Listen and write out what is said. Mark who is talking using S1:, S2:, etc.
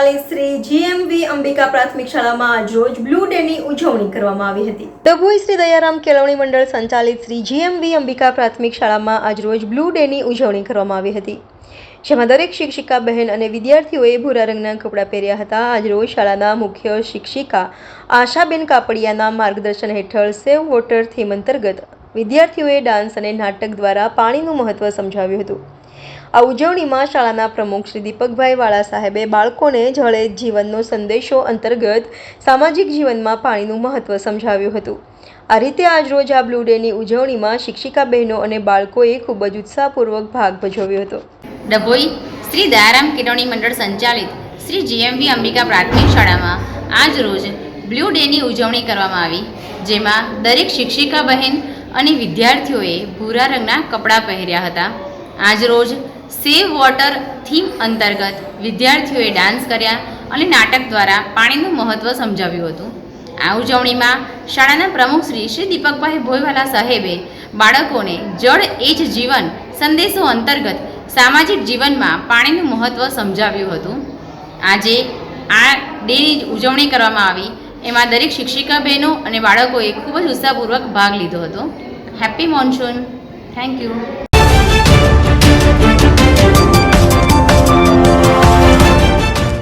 S1: સંચાલિત શ્રી જીએમવી અંબિકા પ્રાથમિક શાળામાં આજરોજ બ્લુ ડેની ઉજવણી કરવામાં આવી હતી। ડભોઈ શ્રી દયારામ કેળવણી મંડળ સંચાલિત શ્રી જીએમવી અંબિકા પ્રાથમિક શાળામાં આજરોજ બ્લુ ડેની ઉજવણી કરવામાં આવી હતી, જેમાં દરેક શિક્ષિકા બહેન અને વિદ્યાર્થીઓએ ભૂરા રંગના કપડાં પહેર્યા હતા। આજરોજ શાળાના મુખ્ય શિક્ષિકા આશાબેન કાપડિયાના માર્ગદર્શન હેઠળ સેવ વોટર થીમ અંતર્ગત વિદ્યાર્થીઓએ ડાન્સ અને નાટક દ્વારા પાણીનું મહત્વ સમજાવ્યું હતું। આ ઉજવણીમાં શાળાના પ્રમુખ શ્રી દીપકભાઈ વાળા સાહેબે બાળકોને જળ એ જીવનનો સંદેશો અંતર્ગત સામાજિક જીવનમાં પાણીનું મહત્વ સમજાવ્યું હતું। આ રીતે આજરોજ આ બ્લુ ડેની ઉજવણીમાં શિક્ષિકા બહેનો અને બાળકોએ ખૂબ જ ઉત્સાહપૂર્વક ભાગ ભજવ્યો હતો।
S2: ડભોઈ શ્રી દયારામ કેળવણી મંડળ સંચાલિત શ્રી જીએમવી અંબિકા પ્રાથમિક શાળામાં આજ રોજ બ્લુ ડેની ઉજવણી કરવામાં આવી, જેમાં દરેક શિક્ષિકા બહેન અને વિદ્યાર્થીઓએ ભૂરા રંગના કપડાં પહેર્યા હતા। આજ રોજ સેવ વોટર થીમ અંતર્ગત વિદ્યાર્થીઓએ ડાન્સ કર્યા અને નાટક દ્વારા પાણીનું મહત્ત્વ સમજાવ્યું હતું। આ ઉજવણીમાં શાળાના પ્રમુખ શ્રી દીપકભાઈ ભોયવાલા સાહેબે બાળકોને જળ એ જ જીવન સંદેશો અંતર્ગત સામાજિક જીવનમાં પાણીનું મહત્ત્વ સમજાવ્યું હતું। આજે આ ડેની ઉજવણી કરવામાં આવી, એમાં દરેક શિક્ષિકા બહેનો અને બાળકોએ ખૂબ જ ઉત્સાહપૂર્વક ભાગ લીધો હતો। Happy monsoon, thank you.